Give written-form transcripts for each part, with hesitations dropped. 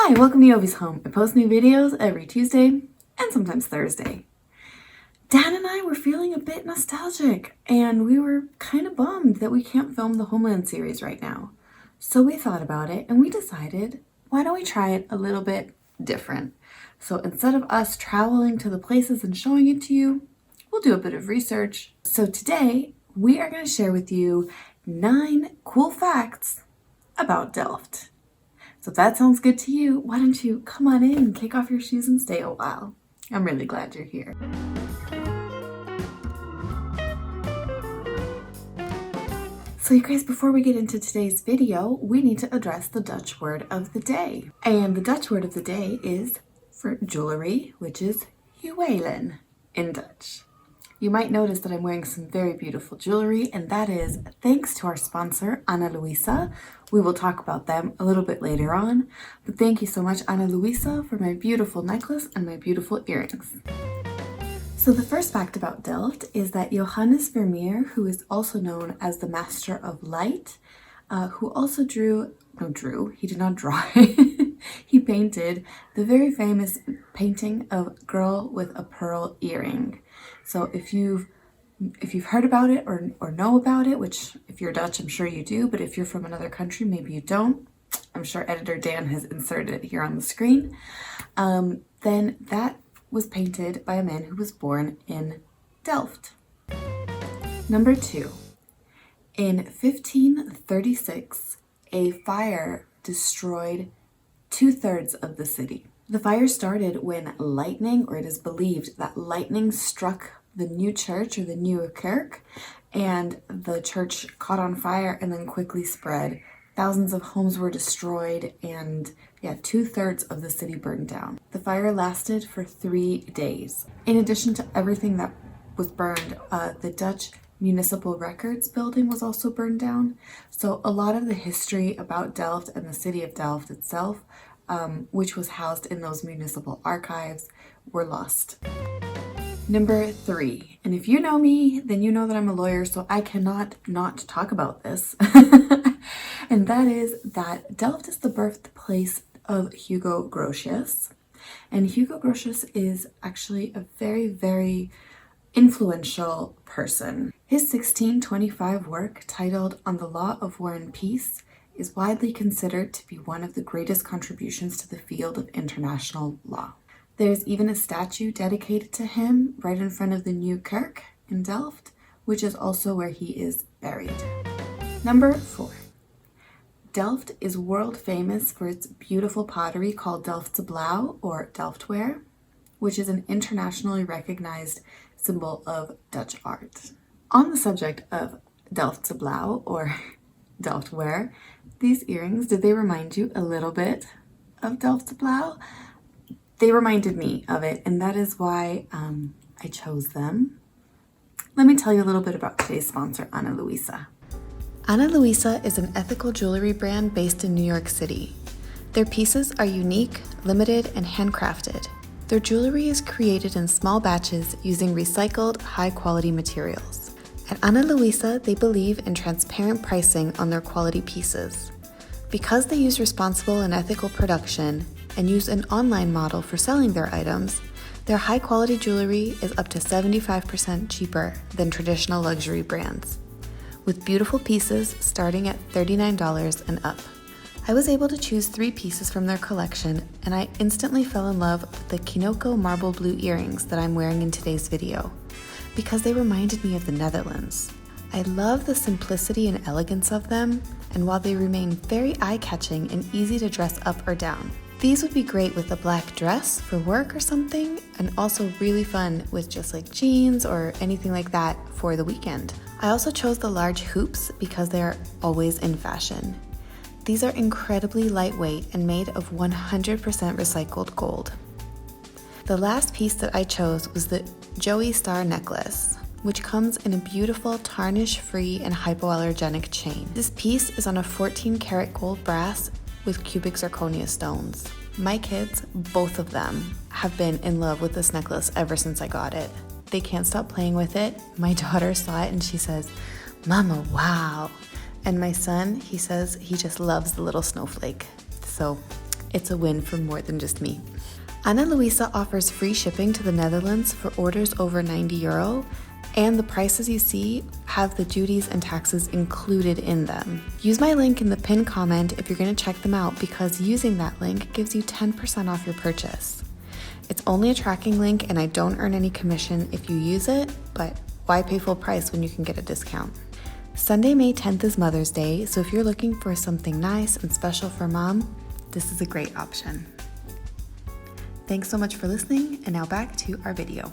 Hi, welcome to Jovie's home. I post new videos every Tuesday and sometimes Thursday. Daan and I were feeling a bit nostalgic and we were kind of bummed that we can't film the Homeland series right now. So we thought about it and we decided, why don't we try it a little bit different? So instead of us traveling to the places and showing it to you, we'll do a bit of research. So today we are going to share with you 9 cool facts about Delft. So if that sounds good to you, why don't you come on in, kick off your shoes and stay a while. I'm really glad you're here. So you guys, before we get into today's video, we need to address the Dutch word of the day. And the Dutch word of the day is for jewelry, which is juwelen in Dutch. You might notice that I'm wearing some very beautiful jewelry, and that is thanks to our sponsor, Ana Luisa. We will talk about them a little bit later on, but thank you so much, Ana Luisa, for my beautiful necklace and my beautiful earrings. So the first fact about Delft is that Johannes Vermeer, who is also known as the Master of Light, who also he did not draw, he painted the very famous painting of Girl with a Pearl Earring. So if you've heard about it or know about it, which if you're Dutch, I'm sure you do, but if you're from another country, maybe you don't. I'm sure editor Daan has inserted it here on the screen. Then that was painted by a man who was born in Delft. Number 2, in 1536, a fire destroyed 2/3 of the city. The fire started when lightning, or it is believed that lightning struck the new church or the new kerk, and the church caught on fire and then quickly spread. Thousands of homes were destroyed and 2/3 of the city burned down. The fire lasted for 3 days. In addition to everything that was burned, the Dutch Municipal Records building was also burned down. So a lot of the history about Delft and the city of Delft itself, which was housed in those municipal archives, were lost. Number 3, and if you know me, then you know that I'm a lawyer, so I cannot not talk about this. And that is that Delft is the birthplace of Hugo Grotius. And Hugo Grotius is actually a very, very influential person. His 1625 work, titled On the Law of War and Peace, is widely considered to be one of the greatest contributions to the field of international law. There's even a statue dedicated to him right in front of the New Kerk in Delft, which is also where he is buried. Number 4. Delft is world famous for its beautiful pottery called Delftware or Delftware, which is an internationally recognized symbol of Dutch art. On the subject of Delftware or Delftware, these earrings, did they remind you a little bit of Delftware? They reminded me of it, and that is why I chose them. Let me tell you a little bit about today's sponsor, Ana Luisa. Ana Luisa is an ethical jewelry brand based in New York City. Their pieces are unique, limited, and handcrafted. Their jewelry is created in small batches using recycled, high-quality materials. At Ana Luisa, they believe in transparent pricing on their quality pieces. Because they use responsible and ethical production and use an online model for selling their items, their high-quality jewelry is up to 75% cheaper than traditional luxury brands, with beautiful pieces starting at $39 and up. I was able to choose 3 pieces from their collection, and I instantly fell in love with the Kinoko marble blue earrings that I'm wearing in today's video, because they reminded me of the Netherlands. I love the simplicity and elegance of them, and while they remain very eye-catching and easy to dress up or down. These would be great with a black dress for work or something, and also really fun with just like jeans or anything like that for the weekend. I also chose the large hoops because they are always in fashion. These are incredibly lightweight and made of 100% recycled gold. The last piece that I chose was the Joey Star necklace, which comes in a beautiful tarnish-free and hypoallergenic chain. This piece is on a 14-karat gold brass with cubic zirconia stones. My kids, both of them, have been in love with this necklace ever since I got it. They can't stop playing with it. My daughter saw it and she says, "Mama, wow." And my son, he says he just loves the little snowflake. So it's a win for more than just me. Ana Luisa offers free shipping to the Netherlands for orders over €90, and the prices you see have the duties and taxes included in them. Use my link in the pinned comment if you're going to check them out, because using that link gives you 10% off your purchase. It's only a tracking link and I don't earn any commission if you use it, but why pay full price when you can get a discount? Sunday, May 10th is Mother's Day, so if you're looking for something nice and special for mom, this is a great option. Thanks so much for listening, and now back to our video.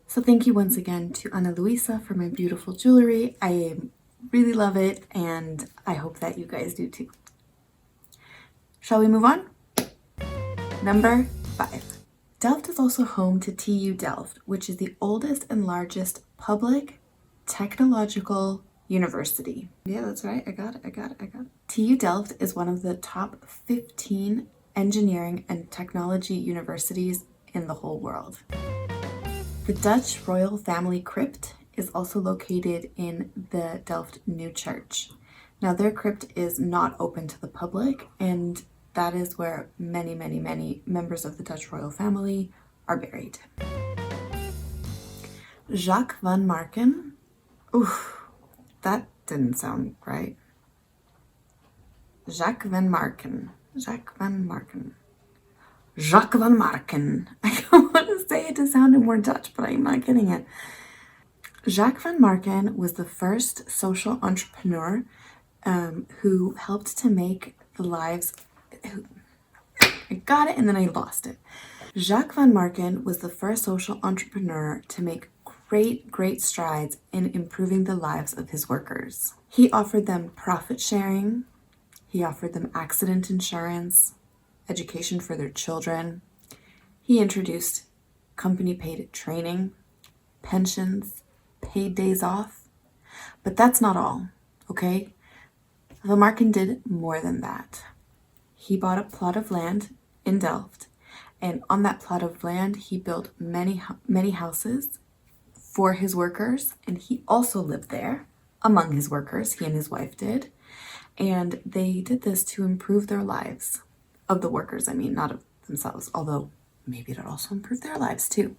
So thank you once again to Ana Luisa for my beautiful jewelry. I really love it, and I hope that you guys do too. Shall we move on? Number 5. Delft is also home to TU Delft, which is the oldest and largest public technological university. Yeah, that's right. I got it. TU Delft is one of the top 15 engineering and technology universities in the whole world. The Dutch royal family Crypt is also located in the Delft New Church. Now, their crypt is not open to the public, and that is where many members of the Dutch royal family are buried. Jacques Van Markin. Oof, that didn't sound right. Jacques Van Markin. Jacques Van Markin. I don't want to say it to sound more Dutch, but I'm not getting it. Jacques Van Markin was the first social entrepreneur who helped to make the lives... I got it and then I lost it. Jacques Van Markin was the first social entrepreneur to make great strides in improving the lives of his workers. He offered them profit sharing. He offered them accident insurance, education for their children. He introduced company-paid training, pensions, paid days off. But that's not all, okay? Van Markin did more than that. He bought a plot of land in Delft, and on that plot of land, he built many houses for his workers, and he also lived there among his workers. He and his wife did. And they did this to improve their lives, of the workers, I mean, not of themselves, although maybe it also improved their lives too.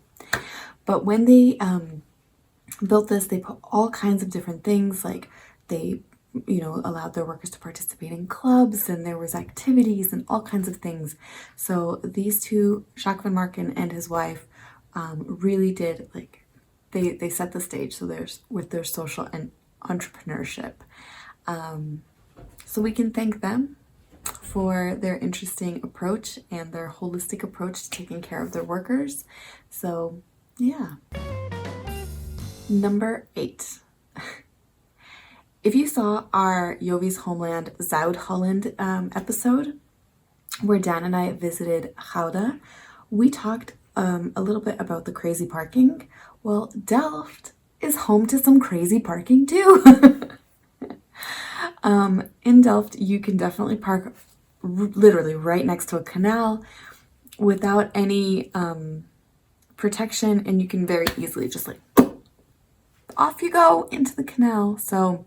But when they built this, they put all kinds of different things, like they, allowed their workers to participate in clubs, and there was activities and all kinds of things. So these two, Jacques Van Markin and his wife, really did, they set the stage. So with their social and entrepreneurship. So we can thank them for their interesting approach and their holistic approach to taking care of their workers. So, yeah. Number 8. If you saw our Jovie's Homeland Zuid-Holland episode, where Dan and I visited Hague, we talked a little bit about the crazy parking. Well, Delft is home to some crazy parking too. In Delft, you can definitely park literally right next to a canal without any protection, and you can very easily just off you go into the canal. So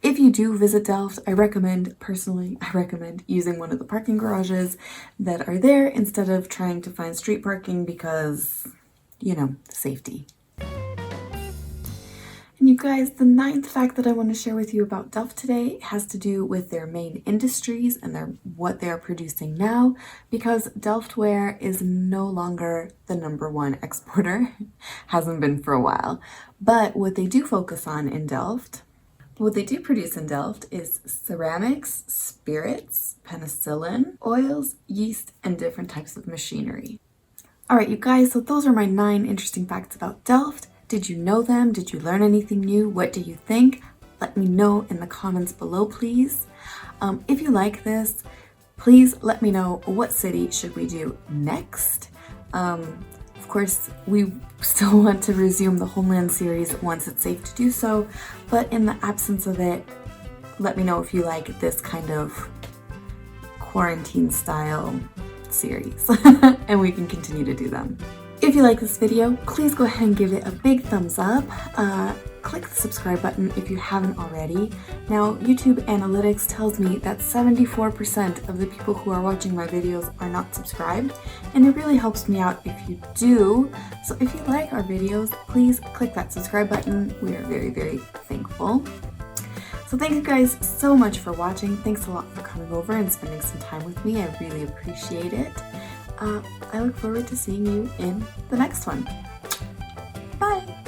if you do visit Delft, I recommend using one of the parking garages that are there instead of trying to find street parking because, safety. And you guys, the 9th fact that I want to share with you about Delft today has to do with their main industries and what they are producing now, because Delftware is no longer the #1 exporter, hasn't been for a while. But what they do focus on in Delft, what they do produce in Delft is ceramics, spirits, penicillin, oils, yeast, and different types of machinery. All right, you guys, so those are my 9 interesting facts about Delft. Did you know them? Did you learn anything new? What do you think? Let me know in the comments below, please. If you like this, please let me know what city should we do next. Of course, we still want to resume the Homeland series once it's safe to do so, but in the absence of it, let me know if you like this kind of quarantine style series and we can continue to do them. If you like this video, please go ahead and give it a big thumbs up. click the subscribe button if you haven't already. Now, YouTube analytics tells me that 74% of the people who are watching my videos are not subscribed, and it really helps me out if you do. So if you like our videos, please click that subscribe button. We are very, very thankful. So thank you guys so much for watching. Thanks a lot for coming over and spending some time with me. I really appreciate it. I look forward to seeing you in the next one. Bye!